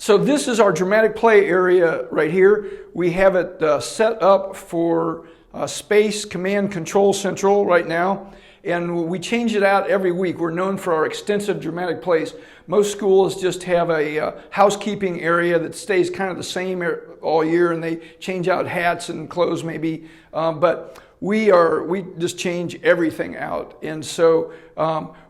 So this is our dramatic play area right here. We have it set up for Space Command Control Central right now, and we change it out every week. We're known for our extensive dramatic plays. Most schools just have a housekeeping area that stays kind of the same all year, and they change out hats and clothes maybe, but we just change everything out. And so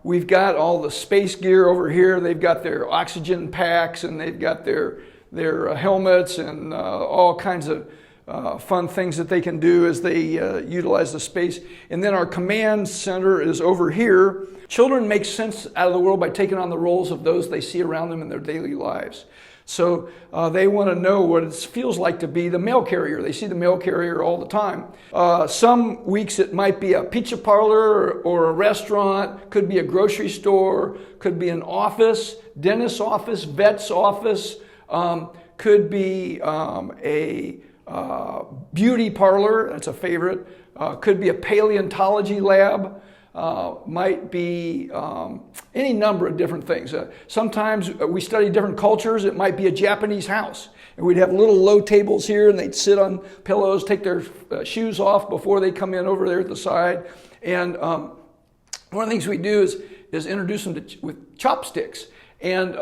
we've got all the space gear over here. They've got their oxygen packs, and they've got their helmets and all kinds of fun things that they can do as they utilize the space. And then our command center is over here. Children make sense out of the world by taking on the roles of those they see around them in their daily lives. So they want to know what it feels like to be the mail carrier. They see the mail carrier all the time. Some weeks it might be a pizza parlor or a restaurant, could be a grocery store, could be an office, dentist's office, vet's office, could be a beauty parlor, that's a favorite, could be a paleontology lab, might be any number of different things. Sometimes we study different cultures. It might be a Japanese house, and we'd have little low tables here, and they'd sit on pillows, take their shoes off before they come in over there at the side. And one of the things we do is introduce them with chopsticks, and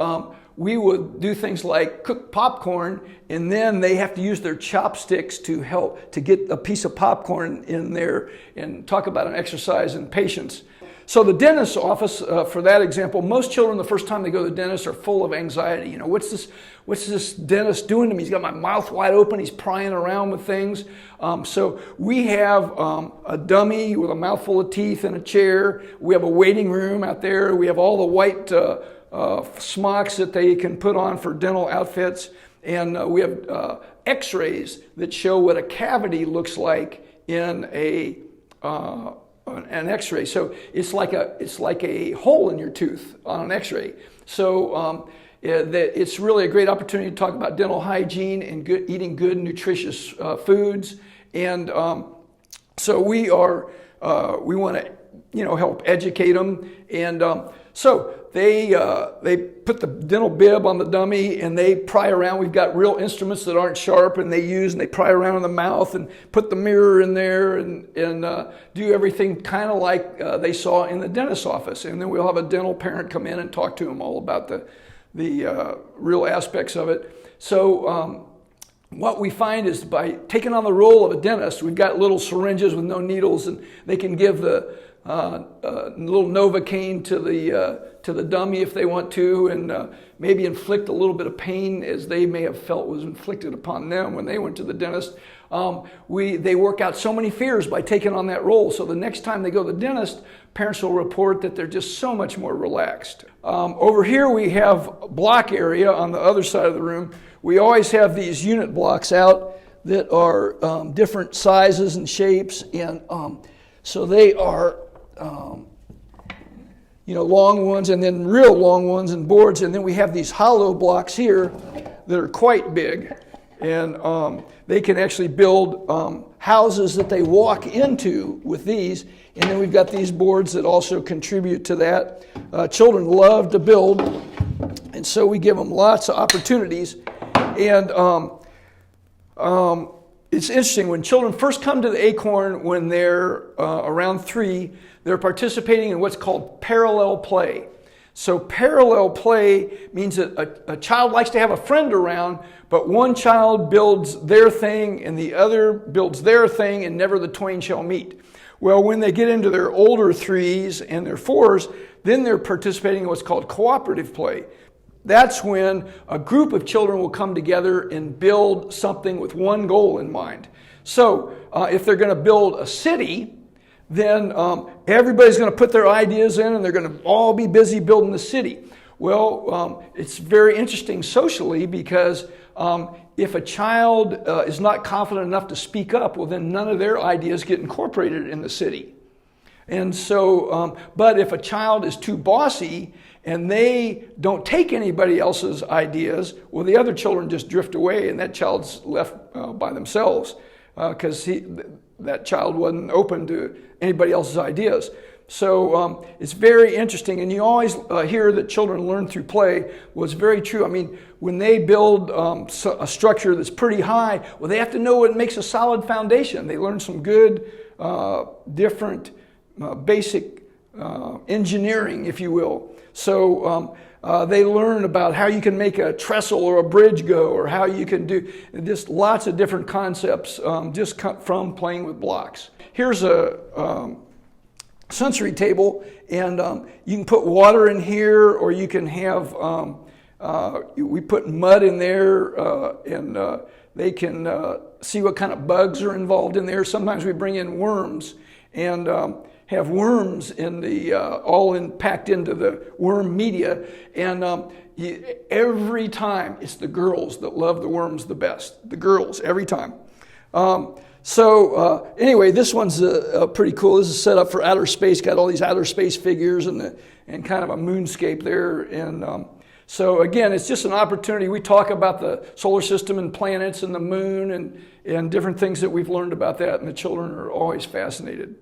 we would do things like cook popcorn, and then they have to use their chopsticks to help to get a piece of popcorn in there, and talk about an exercise in patience. So the dentist's office, for that example, most children the first time they go to the dentist are full of anxiety. You know, what's this dentist doing to me? He's got my mouth wide open. He's prying around with things. So we have a dummy with a mouthful of teeth in a chair. We have a waiting room out there. We have all the white smocks that they can put on for dental outfits, and we have x-rays that show what a cavity looks like in an x-ray. So it's like a hole in your tooth on an x-ray. So it's really a great opportunity to talk about dental hygiene and eating good, nutritious foods. And so we want to help educate them. And so they put the dental bib on the dummy, and they pry around. We've got real instruments that aren't sharp, and they pry around in the mouth and put the mirror in there and do everything kind of like they saw in the dentist's office. And then we'll have a dental parent come in and talk to them all about the real aspects of it. So what we find is by taking on the role of a dentist, we've got little syringes with no needles, and they can give the little Novocaine to the dummy if they want to, and maybe inflict a little bit of pain as they may have felt was inflicted upon them when they went to the dentist. They work out so many fears by taking on that role. So the next time they go to the dentist, parents will report that they're just so much more relaxed. Over here we have block area on the other side of the room. We always have these unit blocks out that are different sizes and shapes, and so they are long ones, and then real long ones and boards, and then we have these hollow blocks here that are quite big, and they can actually build houses that they walk into with these. And then we've got these boards that also contribute to that. Children love to build, and so we give them lots of opportunities. And it's interesting, when children first come to the Acorn when they're around 3, they're participating in what's called parallel play. So parallel play means that a child likes to have a friend around, but one child builds their thing and the other builds their thing, and never the twain shall meet. Well, when they get into their older 3s and their 4s, then they're participating in what's called cooperative play. That's when a group of children will come together and build something with one goal in mind. So if they're going to build a city, then everybody's going to put their ideas in, and they're going to all be busy building the city. Well, it's very interesting socially, because if a child is not confident enough to speak up, well, then none of their ideas get incorporated in the city. And so, but if a child is too bossy and they don't take anybody else's ideas, well, the other children just drift away, and that child's left by themselves because that child wasn't open to anybody else's ideas. So it's very interesting, and you always hear that children learn through play. Well, it's very true. I mean, when they build a structure that's pretty high, well, they have to know what makes a solid foundation. They learn some good, different, basic engineering, if you will. So they learn about how you can make a trestle or a bridge go, or how you can do just lots of different concepts just from playing with blocks. Here's a sensory table, and you can put water in here, or you can have, we put mud in there, and they can see what kind of bugs are involved in there. Sometimes we bring in worms, and have worms in the packed into the worm media, and every time it's the girls that love the worms the best. The girls every time. Anyway, this one's pretty cool. This is set up for outer space. Got all these outer space figures and kind of a moonscape there. And so again, it's just an opportunity. We talk about the solar system and planets and the moon and different things that we've learned about that, and the children are always fascinated.